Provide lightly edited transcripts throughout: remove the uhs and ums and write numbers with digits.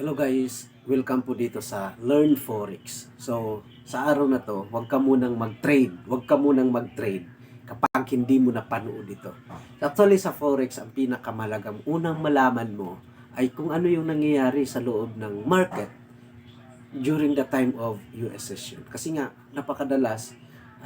Hello guys, welcome po dito sa Learn Forex. So, sa araw na to, huwag ka munang mag-trade. Huwag ka munang mag-trade kapag hindi mo napanood ito. Actually sa Forex, ang pinakamalagang unang malaman mo ay kung ano yung nangyayari sa loob ng market during the time of US session. Kasi nga, napakadalas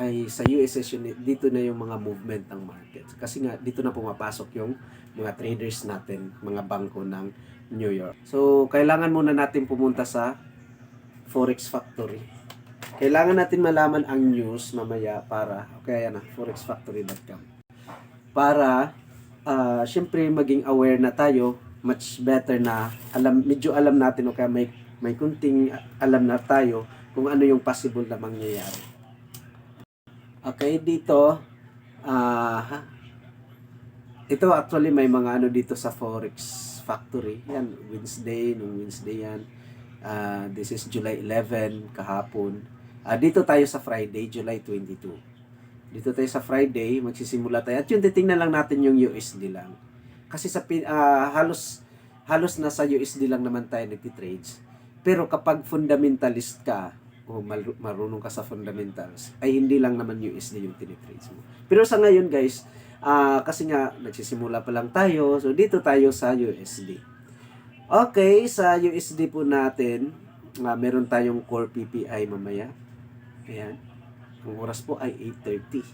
ay sa US session, dito na yung mga movement ng market. Kasi nga, dito na pumapasok yung mga traders natin, mga bangko ng New York. So, kailangan muna natin pumunta sa Forex Factory. Kailangan natin malaman ang news mamaya para, okay, yan na, forexfactory.com. Para, syempre, maging aware na tayo, much better na, medyo alam natin, okay, may kunting alam na tayo kung ano yung possible na mangyayari. Okay, dito, ito actually may mga ano dito sa Forex Factory. Yan, Wednesday, nung Wednesday yan. This is July 11, kahapon. Dito tayo sa Friday, July 22. Dito tayo sa Friday, magsisimula tayo. At yun, titingnan lang natin yung USD lang. Kasi sa halos nasa USD lang naman tayo nagtitrades. Pero kapag fundamentalist ka, o marunong ka sa fundamentals, ay hindi lang naman USD yung tinitrades mo. Pero sa ngayon guys, kasi nga nagsisimula pa lang tayo, so dito tayo sa USD. Okay, sa USD po natin, meron tayong core PPI mamaya. Ayan. Ang oras po ay 8:30.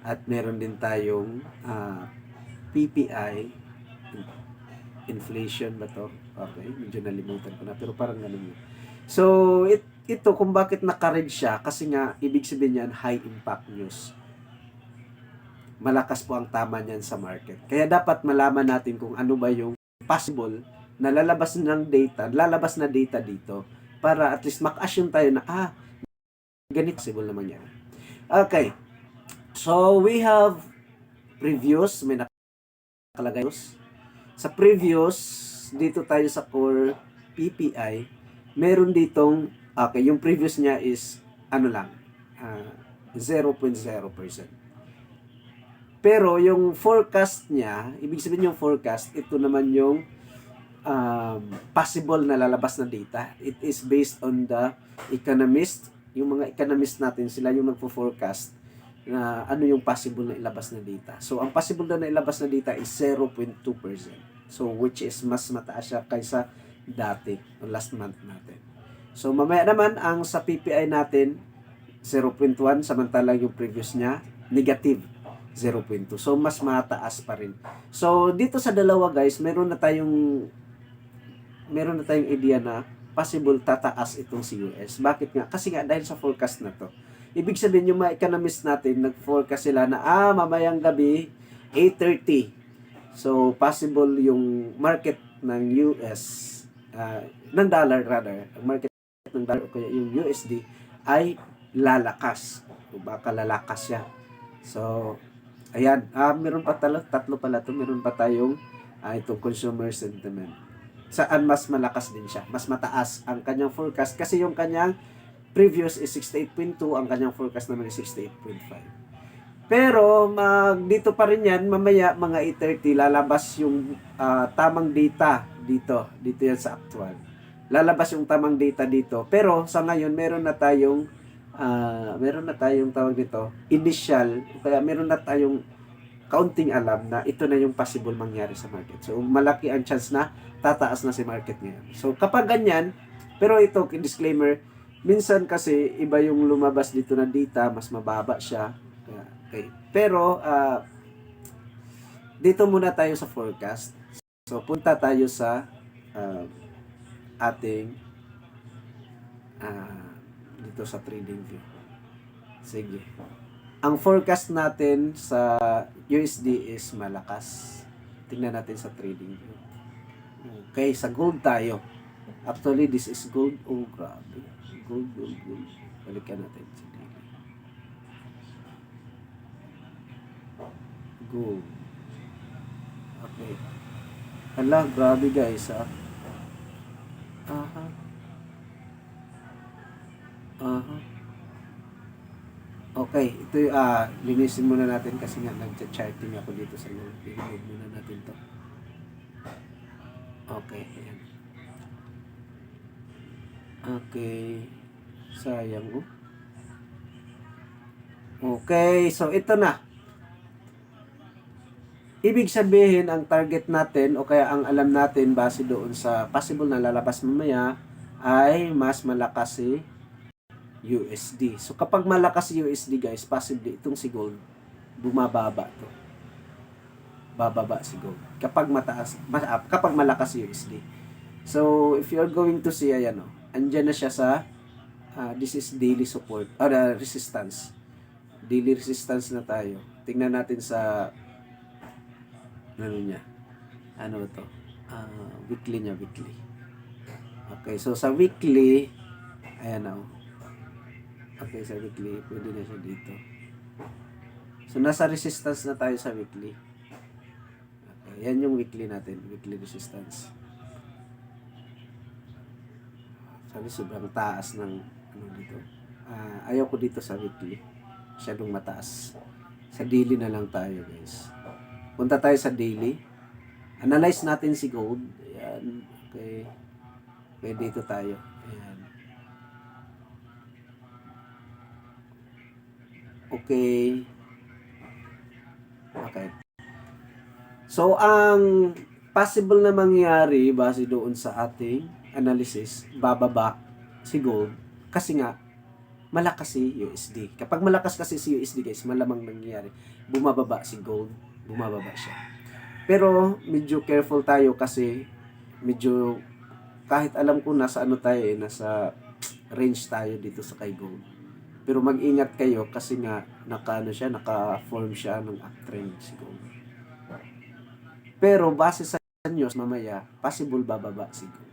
At meron din tayong PPI inflation ba to? Okay, medyo nalimutan ko na pero parang ganun yun. So, ito kung bakit naka-red siya, kasi nga ibig sabihin niyan high impact news. Malakas po ang tama niyan sa market. Kaya dapat malaman natin kung ano ba yung possible na lalabas na data dito para at least mak-assume tayo na ganito possible naman yan. Okay. So, we have previous, may nakalagay. Sa previous, dito tayo sa core PPI, meron ditong, okay, yung previous niya is, 0.0%. Pero yung forecast niya, ibig sabihin yung forecast, ito naman yung possible na lalabas na data. It is based on the economist. Yung mga economist natin, sila yung nagpo-forecast na ano yung possible na ilabas na data. So, ang possible na ilabas na data is 0.2%. So, which is mas mataas siya kaysa dati, last month natin. So, mamaya naman, ang sa PPI natin, 0.1, samantalang yung previous niya, negative 0.2. So, mas mataas pa rin. So, dito sa dalawa guys, meron na tayong idea na possible tataas itong si US. Bakit nga? Kasi nga dahil sa forecast na to. Ibig sabihin yung mga economists natin, nag-forecast sila na mamayang gabi 8:30. So possible yung market ng US ng dollar rather, ang market ng dollar o kaya yung USD ay lalakas. O baka lalakas siya. So ayan, meron pa tatlo pala to. Meron pa tayong itong consumer sentiment. Saan mas malakas din siya, mas mataas ang kanyang forecast kasi yung kanyang previous is 68.2, ang kanyang forecast naman is 68.5. Pero dito pa rin yan, mamaya mga 8:30 lalabas yung tamang data dito yan sa actual. Lalabas yung tamang data dito. Pero sa ngayon meron na tayong tawag dito, initial, kaya meron na tayong kaunting alam na ito na yung possible mangyari sa market. So, malaki ang chance na tataas na si market ngayon. So, kapag ganyan, pero ito, disclaimer, minsan kasi iba yung lumabas dito na data, mas mababa siya. Okay. Pero, dito muna tayo sa forecast. So, punta tayo sa ating dito sa trading view. Sige. Ang forecast natin sa USD is malakas. Tingnan natin sa trading view. Okay, sa gold tayo. Actually, this is gold. Oh, grabe. Gold. Balikan natin sa daily. Gold. Okay. Hala, grabe guys, Okay, ito yung, linisin muna natin kasi nga nag-charting ako dito sa iyo. Linisin muna natin to. Okay, ayan. Okay. Sayang, oh. Okay, so ito na. Ibig sabihin, ang target natin o kaya ang alam natin base doon sa possible na lalabas mamaya ay mas malakas si USD. So kapag malakas si USD guys, possibly itong si gold bumababa to. Bababa si gold. Kapag kapag malakas si USD. So if you're going to see, ayan o, andyan na siya sa this is daily support or resistance. Daily resistance na tayo. Tingnan natin sa ano niya. Ano to? Weekly niya, weekly. Okay, so sa weekly, ayan na. Okay, sa weekly, pwede na siya dito. So nasa resistance na tayo sa weekly. Okay, yan yung weekly natin, weekly resistance. Sabi sobrang taas ng ano dito. Ayaw ko dito sa weekly. Masyadong mataas. Sa daily na lang tayo, guys. Punta tayo sa daily. Analyze natin si gold. Ayan. Okay. Okay, dito tayo. Ayan. Okay. Okay. So, ang possible na mangyari base doon sa ating analysis, bababa si gold kasi nga malakas si USD. Kapag malakas kasi si USD guys, malamang nangyayari, bumababa si gold, bumababa siya. Pero medyo careful tayo kasi medyo kahit alam ko nasa ano tayo nasa range tayo dito sa kay gold. Pero mag-ingat kayo kasi nga naka-form siya ng uptrend si gold. Pero base sa news mamaya, possible bababa si gold.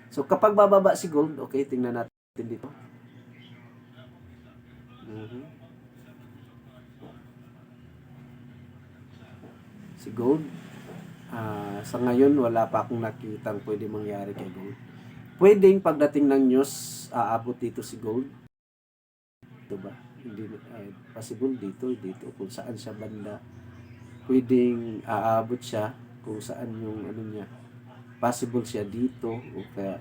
So kapag bababa si gold, okay, tingnan natin dito. Si gold, sa ngayon wala pa akong nakitang pwede mangyari kay gold. Pwedeng pagdating ng news, aabot dito si gold. Ito ba? Hindi, possible dito, kung saan siya banda. Pwedeng aabot siya kung saan yung ano niya. Possible siya dito o kaya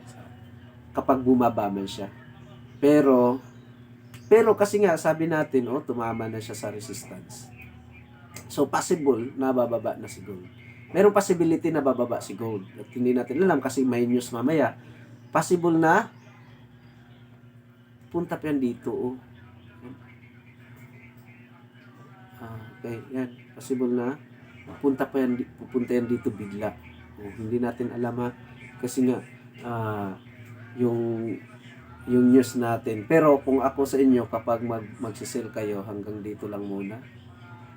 kapag bumaba man siya. Pero kasi nga sabi natin, tumama na siya sa resistance. So possible na bababa na si gold. Merong possibility na bababa si gold. At hindi natin alam kasi may news mamaya. Possible na punta pa yan dito. Okay, yan. Possible na pupunta yan dito bigla. Hindi natin alam kasi nga yung news natin. Pero kung ako sa inyo, kapag magsisell kayo, hanggang dito lang muna.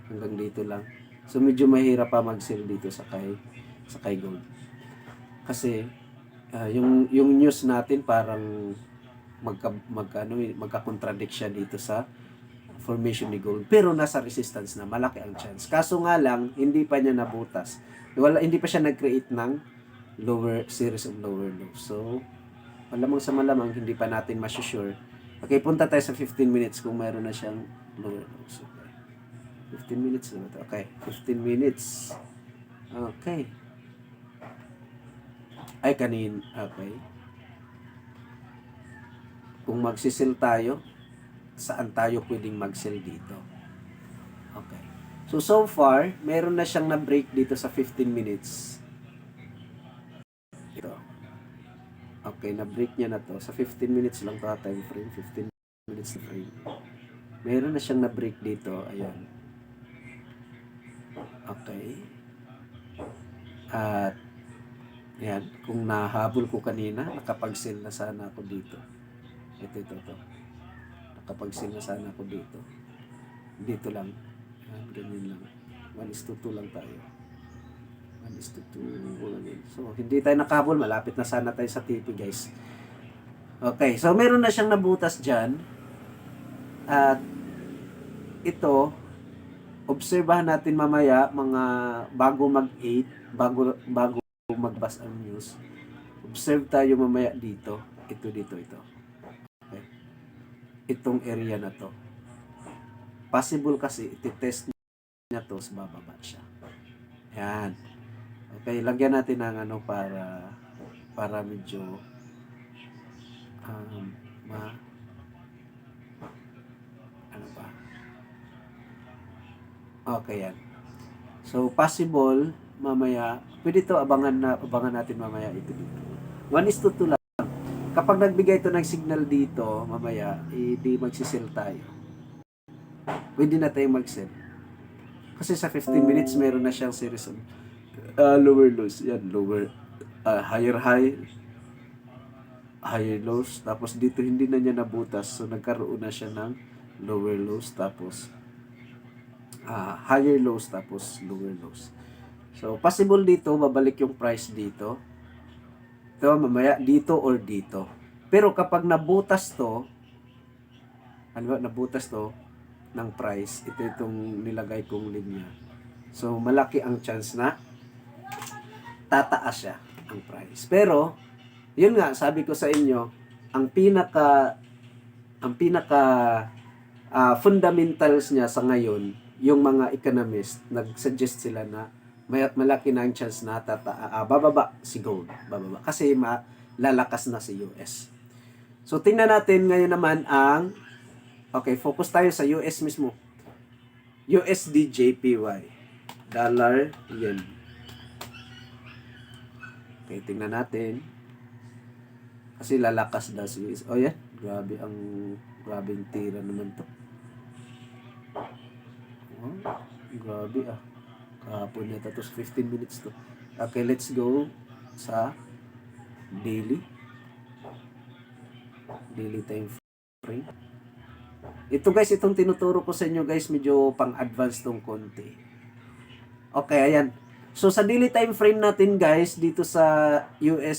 Hanggang dito lang. So medyo mahirap pa mag-sell dito sa kay gold. Kasi yung news natin parang magka-contradict siya dito sa formation ni gold. Pero nasa resistance na, malaki ang chance. Kaso nga lang, hindi pa niya nabutas. Hindi pa siya nag-create ng series of lower lows. So, malamang sa malamang, hindi pa natin masusure. Okay, punta tayo sa 15 minutes kung mayroon na siyang lower lows. Okay. 15 minutes na ito. Okay, 15 minutes. Okay. Ay, okay. Kung magsisil tayo, saan tayo pwedeng mag-sell dito? Okay. So far, meron na siyang na-break dito sa 15 minutes. Ito. Okay, na-break niya na to. Sa 15 minutes lang to time frame. 15 minutes na frame. Meron na siyang na-break dito. Ayan. Okay. At yan, kung nahabol ko kanina, nakapag-sell na sana ako dito. Ito. Nakapag-sell na sana ako dito. Dito lang. Yan, ganyan lang. 1:2 lang tayo. 1:2. So, hindi tayo nakahabol. Malapit na sana tayo sa TP, guys. Okay, so meron na siyang nabutas dyan. At ito, obserbahan natin mamaya mga bago mag-8, bago magbas ang news. Observe tayo mamaya dito. Ito. Okay. Itong area na to. Possible kasi iti-test niya to sa bababa siya. Yan. Okay, lagyan natin ng para medyo Um, ma, ano pa? Okay, yan. So, possible, mamaya, pwede to abangan natin mamaya ito dito. 1:2 lang. Kapag nagbigay ito ng signal dito, mamaya, di magsisell tayo. Pwede na tayong mag-sell. Kasi sa 15 minutes, meron na siyang series of lower lows. Yan, higher high, higher lows. Tapos dito, hindi na niya nabutas. So, nagkaroon na siya ng lower lows. Tapos, higher lows. Tapos, lower lows. So, possible dito, babalik yung price dito. Ito, mamaya, dito or dito. Pero kapag nabutas to, ng price, ito itong nilagay kong linya. So, malaki ang chance na tataas siya ang price. Pero, yun nga, sabi ko sa inyo, ang pinaka fundamentals niya sa ngayon, yung mga economist, nag-suggest sila na malaki na ang chance na bababa si gold. Bababa. Kasi lalakas na si US. So, tingnan natin ngayon naman okay, focus tayo sa US mismo. USD JPY. Dollar, yen. Okay, tingnan natin. Kasi lalakas daw si US. Oh, yan. Grabing tira naman to. Oh, grabe Kahapon yata. Tapos 15 minutes to. Okay, let's go sa daily time frame. Ito guys, itong tinuturo ko sa inyo guys, medyo pang-advance tong konti. Okay, ayan. So sa daily time frame natin guys, dito sa US